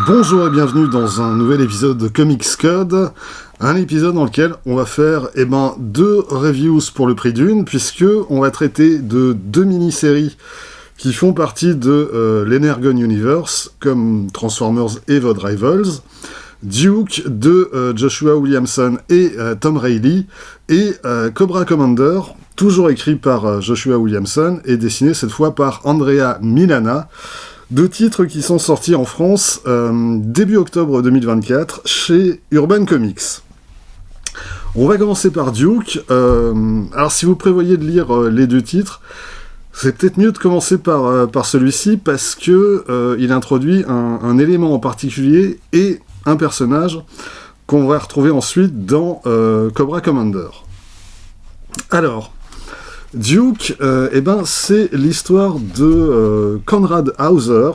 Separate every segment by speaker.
Speaker 1: Bonjour et bienvenue dans un nouvel épisode de Comics Code, un épisode dans lequel on va faire deux reviews pour le prix d'une, puisque on va traiter de deux mini-séries qui font partie de l'Energon Universe, comme Transformers et The Rivals, Duke de Joshua Williamson et Tom Reilly, et Cobra Commander, toujours écrit par Joshua Williamson, et dessiné cette fois par Andrea Milana, deux titres qui sont sortis en France début octobre 2024 chez Urban Comics. On va commencer par Duke. Alors si vous prévoyez de lire les deux titres, c'est peut-être mieux de commencer par celui-ci parce que il introduit un élément en particulier et un personnage qu'on va retrouver ensuite dans Cobra Commander. Alors, Duke, c'est l'histoire de Conrad Hauser,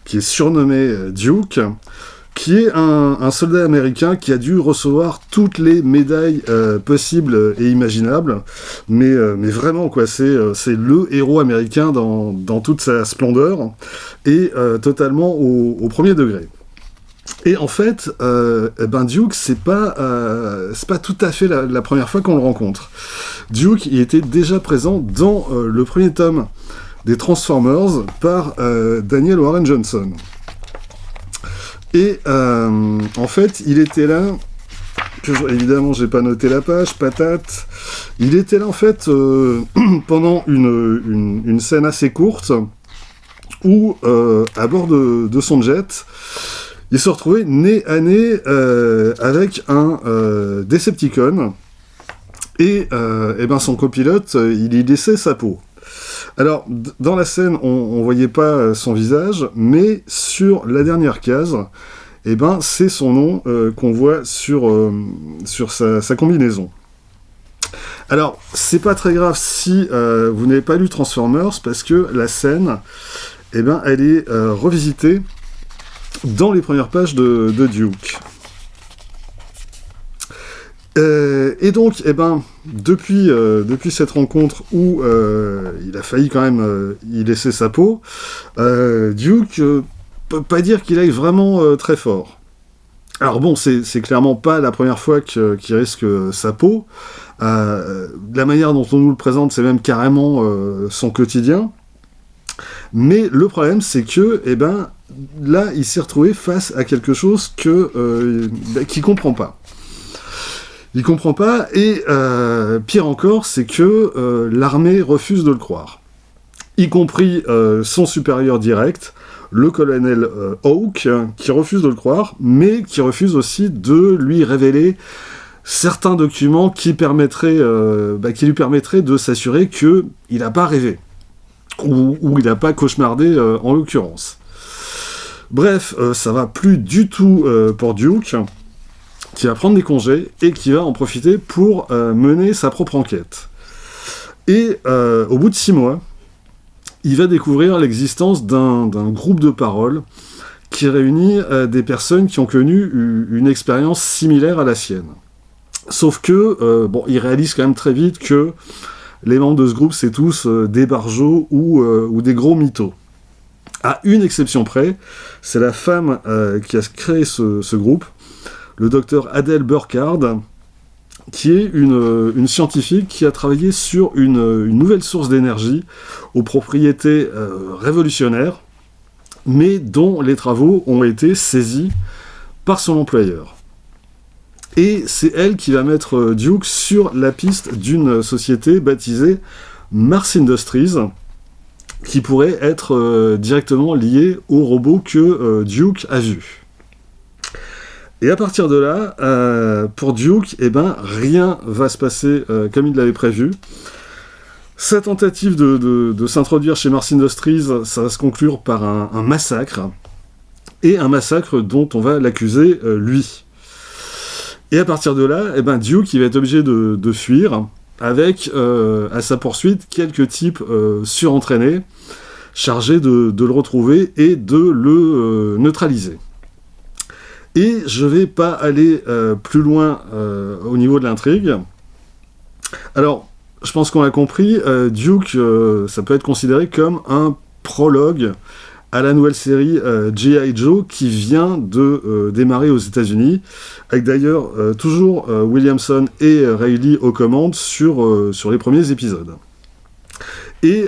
Speaker 1: qui est surnommé Duke, qui est un soldat américain qui a dû recevoir toutes les médailles possibles et imaginables, mais vraiment quoi, c'est le héros américain dans toute sa splendeur, et totalement au premier degré. Et en fait, Duke, c'est pas tout à fait la première fois qu'on le rencontre. Duke, il était déjà présent dans le premier tome des Transformers par Daniel Warren Johnson. Et en fait, il était là, évidemment j'ai pas noté la page, patate, il était là en fait pendant une scène assez courte où, à bord de son jet, il se retrouvait nez à nez avec un Decepticon, et son copilote, il y laissait sa peau. Alors, dans la scène, on voyait pas son visage, mais sur la dernière case, c'est son nom qu'on voit sur sa combinaison. Alors, c'est pas très grave si vous n'avez pas lu Transformers, parce que la scène, elle est revisitée dans les premières pages de Duke. Et donc, depuis cette rencontre où il a failli quand même y laisser sa peau, Duke peut pas dire qu'il aille vraiment très fort. Alors bon, c'est clairement pas la première fois qu'il risque sa peau. La manière dont on nous le présente, c'est même carrément son quotidien. Mais le problème, c'est que, là, il s'est retrouvé face à quelque chose qu'il comprend pas. Il comprend pas, et pire encore, c'est que l'armée refuse de le croire. Y compris son supérieur direct, le colonel Hawk, qui refuse de le croire, mais qui refuse aussi de lui révéler certains documents qui lui permettraient de s'assurer qu'il n'a pas rêvé. Ou il n'a pas cauchemardé en l'occurrence. Bref, ça va plus du tout pour Duke, qui va prendre des congés et qui va en profiter pour mener sa propre enquête. Et au bout de 6 mois, il va découvrir l'existence d'un groupe de parole qui réunit des personnes qui ont connu une expérience similaire à la sienne. Sauf que, il réalise quand même très vite que les membres de ce groupe, c'est tous des barjots ou des gros mythos. À une exception près, c'est la femme qui a créé ce groupe, le docteur Adele Burkhard, qui est une scientifique qui a travaillé sur une nouvelle source d'énergie aux propriétés révolutionnaires, mais dont les travaux ont été saisis par son employeur. Et c'est elle qui va mettre Duke sur la piste d'une société baptisée Mars Industries, qui pourrait être directement liée au robot que Duke a vu. Et à partir de là, pour Duke, rien va se passer comme il l'avait prévu. Sa tentative de s'introduire chez Mars Industries, ça va se conclure par un massacre, et un massacre dont on va l'accuser, lui. Et à partir de là, Duke il va être obligé de fuir, avec à sa poursuite quelques types surentraînés, chargés de le retrouver et de le neutraliser. Et je vais pas aller plus loin au niveau de l'intrigue. Alors, je pense qu'on l'a compris, Duke, ça peut être considéré comme un prologue à la nouvelle série G.I. Joe qui vient de démarrer aux États-Unis, avec d'ailleurs toujours Williamson et Reilly aux commandes sur les premiers épisodes. Et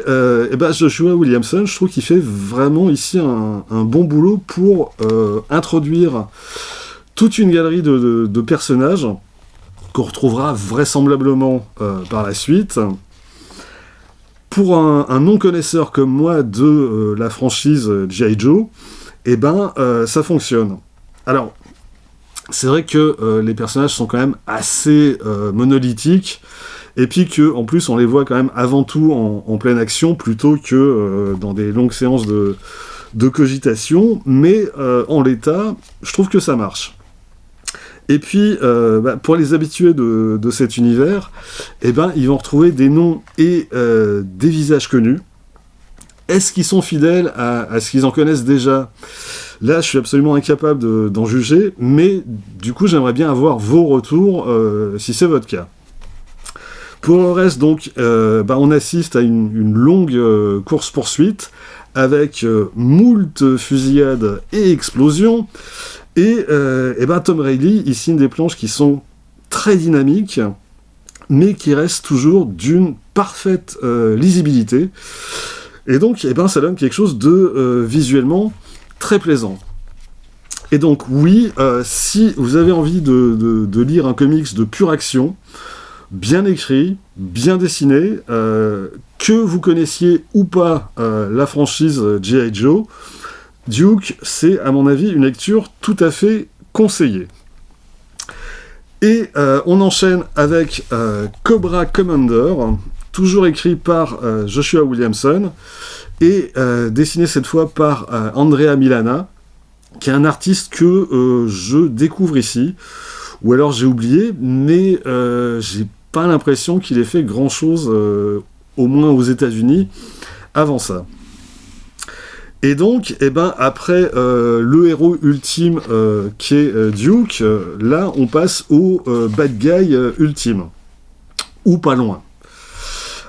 Speaker 1: Joshua Williamson, je trouve qu'il fait vraiment ici un bon boulot pour introduire toute une galerie de personnages qu'on retrouvera vraisemblablement par la suite. Pour un non-connaisseur comme moi de la franchise G.I. Joe, ça fonctionne. Alors, c'est vrai que les personnages sont quand même assez monolithiques, et puis qu'en plus on les voit quand même avant tout en pleine action, plutôt que dans des longues séances de cogitation, mais en l'état, je trouve que ça marche. Et puis, pour les habitués de cet univers, ils vont retrouver des noms et des visages connus. Est-ce qu'ils sont fidèles à ce qu'ils en connaissent déjà ? Là, je suis absolument incapable d'en juger, mais du coup, j'aimerais bien avoir vos retours, si c'est votre cas. Pour le reste, donc, on assiste à une longue course-poursuite, avec moult fusillades et explosions. Et Tom Reilly, il signe des planches qui sont très dynamiques, mais qui restent toujours d'une parfaite lisibilité. Et donc, ça donne quelque chose de visuellement très plaisant. Et donc, oui, si vous avez envie de lire un comics de pure action, bien écrit, bien dessiné, que vous connaissiez ou pas la franchise G.I. Joe, Duke, c'est à mon avis une lecture tout à fait conseillée. Et on enchaîne avec Cobra Commander, toujours écrit par Joshua Williamson, et dessiné cette fois par Andrea Milana, qui est un artiste que je découvre ici, ou alors j'ai oublié, mais j'ai pas l'impression qu'il ait fait grand-chose, au moins aux États-Unis, avant ça. Et donc, après le héros ultime qui est Duke, là on passe au bad guy ultime. Ou pas loin.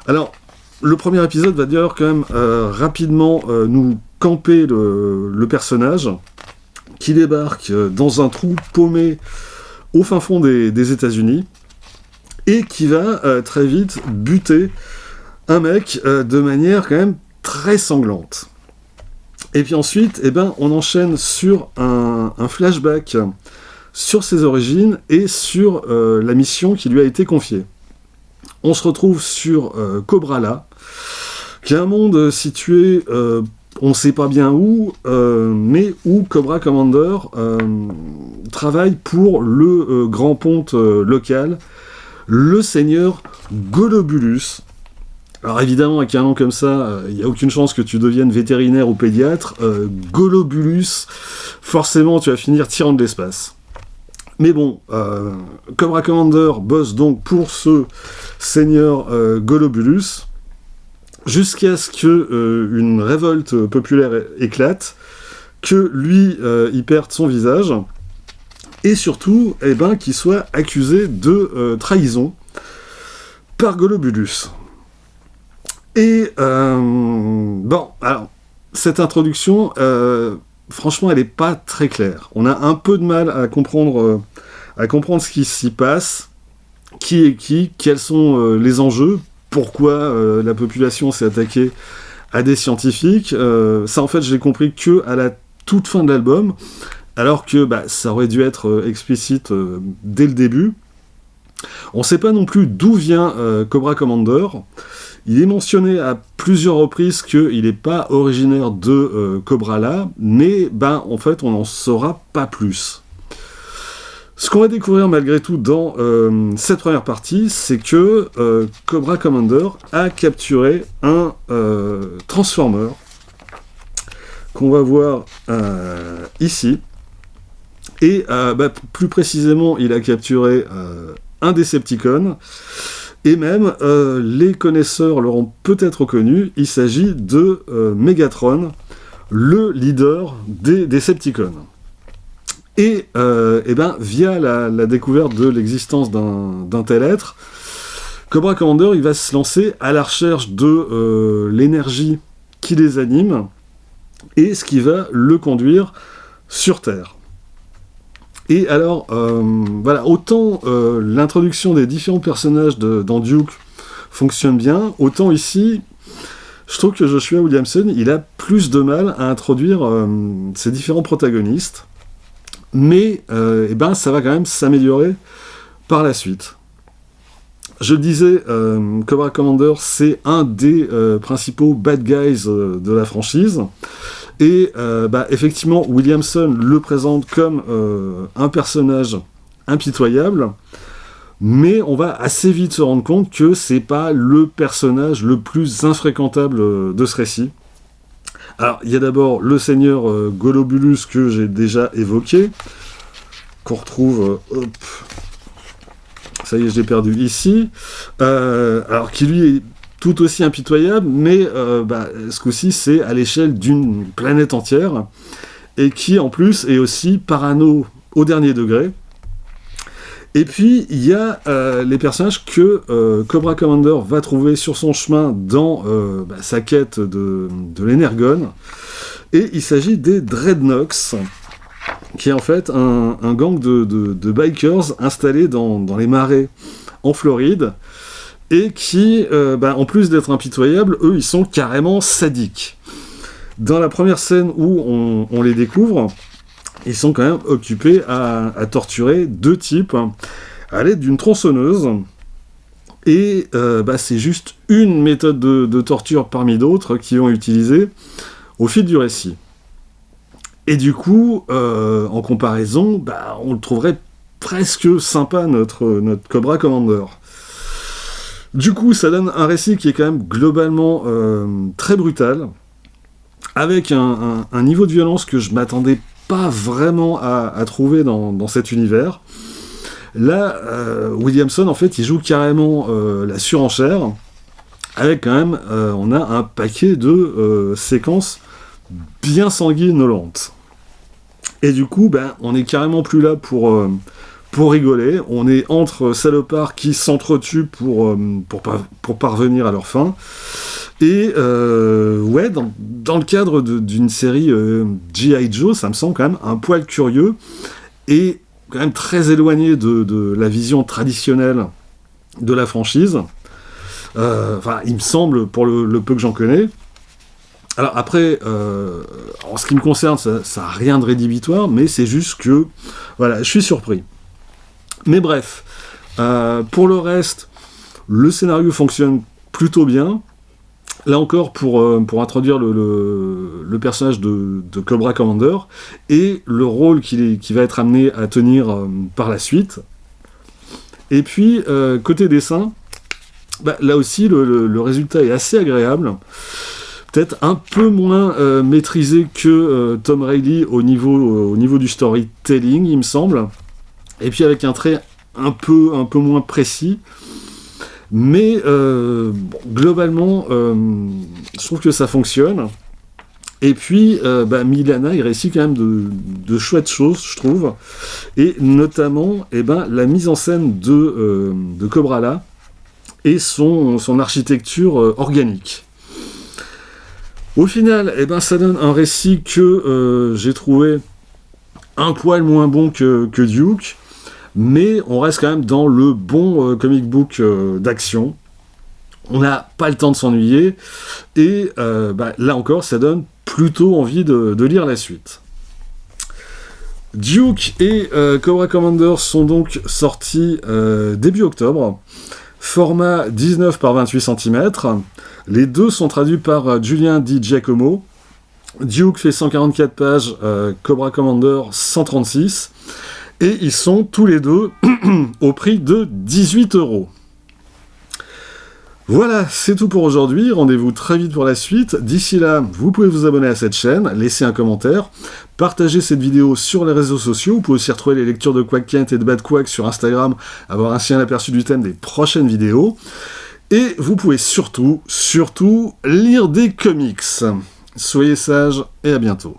Speaker 1: Alors, le premier épisode va d'ailleurs quand même rapidement nous camper le personnage qui débarque dans un trou paumé au fin fond des États-Unis et qui va très vite buter un mec de manière quand même très sanglante. Et puis ensuite, on enchaîne sur un flashback sur ses origines et sur la mission qui lui a été confiée. On se retrouve sur Cobra-La, qui est un monde situé, on ne sait pas bien où, mais où Cobra Commander travaille pour le grand ponte local, le seigneur Golobulus. Alors évidemment, avec un nom comme ça, il n'y a aucune chance que tu deviennes vétérinaire ou pédiatre. Golobulus, forcément, tu vas finir tyran de l'espace. Mais bon, Cobra Commander bosse donc pour ce seigneur Golobulus, jusqu'à ce qu'une révolte populaire éclate, que lui, il perde son visage, et surtout, qu'il soit accusé de trahison par Golobulus. Et alors, cette introduction, franchement, elle n'est pas très claire. On a un peu de mal à comprendre ce qui s'y passe, qui est qui, quels sont les enjeux, pourquoi la population s'est attaquée à des scientifiques. Ça, en fait, je l'ai compris que à la toute fin de l'album, alors que ça aurait dû être explicite dès le début. On ne sait pas non plus d'où vient Cobra Commander. Il est mentionné à plusieurs reprises qu'il n'est pas originaire de Cobra-La, mais en fait on n'en saura pas plus. Ce qu'on va découvrir malgré tout dans cette première partie, c'est que Cobra Commander a capturé un Transformer qu'on va voir ici. Et plus précisément, il a capturé un Decepticon. Et même, les connaisseurs l'auront peut-être reconnu, il s'agit de Megatron, le leader des Decepticons. Et via la découverte de l'existence d'un tel être, Cobra Commander il va se lancer à la recherche de l'énergie qui les anime, et ce qui va le conduire sur Terre. Et alors, voilà, autant l'introduction des différents personnages dans Duke fonctionne bien, autant ici, je trouve que Joshua Williamson, il a plus de mal à introduire ces différents protagonistes, mais ça va quand même s'améliorer par la suite. Je le disais, Cobra Commander, c'est un des principaux bad guys de la franchise, et effectivement, Williamson le présente comme un personnage impitoyable, mais on va assez vite se rendre compte que c'est pas le personnage le plus infréquentable de ce récit. Alors, il y a d'abord le seigneur Golobulus que j'ai déjà évoqué, qu'on retrouve... ça y est, je l'ai perdu ici. Alors, qui lui est tout aussi impitoyable, mais ce coup-ci, c'est à l'échelle d'une planète entière, et qui, en plus, est aussi parano au dernier degré. Et puis, il y a les personnages que Cobra Commander va trouver sur son chemin dans sa quête de l'Energon. Et il s'agit des Dreadnoks, qui est en fait un gang de bikers installés dans les marais en Floride, et qui, en plus d'être impitoyables, eux, ils sont carrément sadiques. Dans la première scène où on les découvre, ils sont quand même occupés à torturer deux types à l'aide d'une tronçonneuse. Et c'est juste une méthode de torture parmi d'autres qu'ils vont utiliser au fil du récit. Et du coup, en comparaison, on le trouverait presque sympa, notre Cobra Commander. Du coup, ça donne un récit qui est quand même globalement très brutal, avec un niveau de violence que je m'attendais pas vraiment à trouver dans cet univers. Là, Williamson, en fait, il joue carrément la surenchère, avec quand même, on a un paquet de séquences bien sanguinolentes. Et du coup, on est carrément plus là pour rigoler, on est entre salopards qui s'entretuent pour parvenir à leur fin. Et dans le cadre d'une série G.I. Joe, ça me semble quand même un poil curieux et quand même très éloigné de la vision traditionnelle de la franchise. Il me semble, pour le peu que j'en connais. Alors après, en ce qui me concerne, ça n'a rien de rédhibitoire, mais c'est juste que, voilà, je suis surpris. Mais bref, pour le reste, le scénario fonctionne plutôt bien. Là encore, pour introduire le personnage de Cobra Commander et le rôle qui va être amené à tenir par la suite. Et puis, côté dessin, là aussi, le résultat est assez agréable. Peut-être un peu moins maîtrisé que Tom Reilly au niveau du storytelling, il me semble. Et puis avec un trait un peu moins précis. Mais globalement, je trouve que ça fonctionne. Et puis, Milana, il réussit quand même de chouettes choses, je trouve. Et notamment, la mise en scène de Cobra là et son architecture organique. Au final, ça donne un récit que j'ai trouvé un poil moins bon que Duke, mais on reste quand même dans le bon comic book d'action. On n'a pas le temps de s'ennuyer, et là encore, ça donne plutôt envie de lire la suite. Duke et Cobra Commander sont donc sortis début octobre, format 19 par 28 cm. Les deux sont traduits par Julien Di Giacomo. Duke fait 144 pages, Cobra Commander 136. Et ils sont tous les deux au prix de 18 €. Voilà, c'est tout pour aujourd'hui. Rendez-vous très vite pour la suite. D'ici là, vous pouvez vous abonner à cette chaîne, laisser un commentaire, partager cette vidéo sur les réseaux sociaux. Vous pouvez aussi retrouver les lectures de Quack Kent et de Bad Quack sur Instagram, avoir ainsi un aperçu du thème des prochaines vidéos. Et vous pouvez surtout lire des comics. Soyez sages et à bientôt.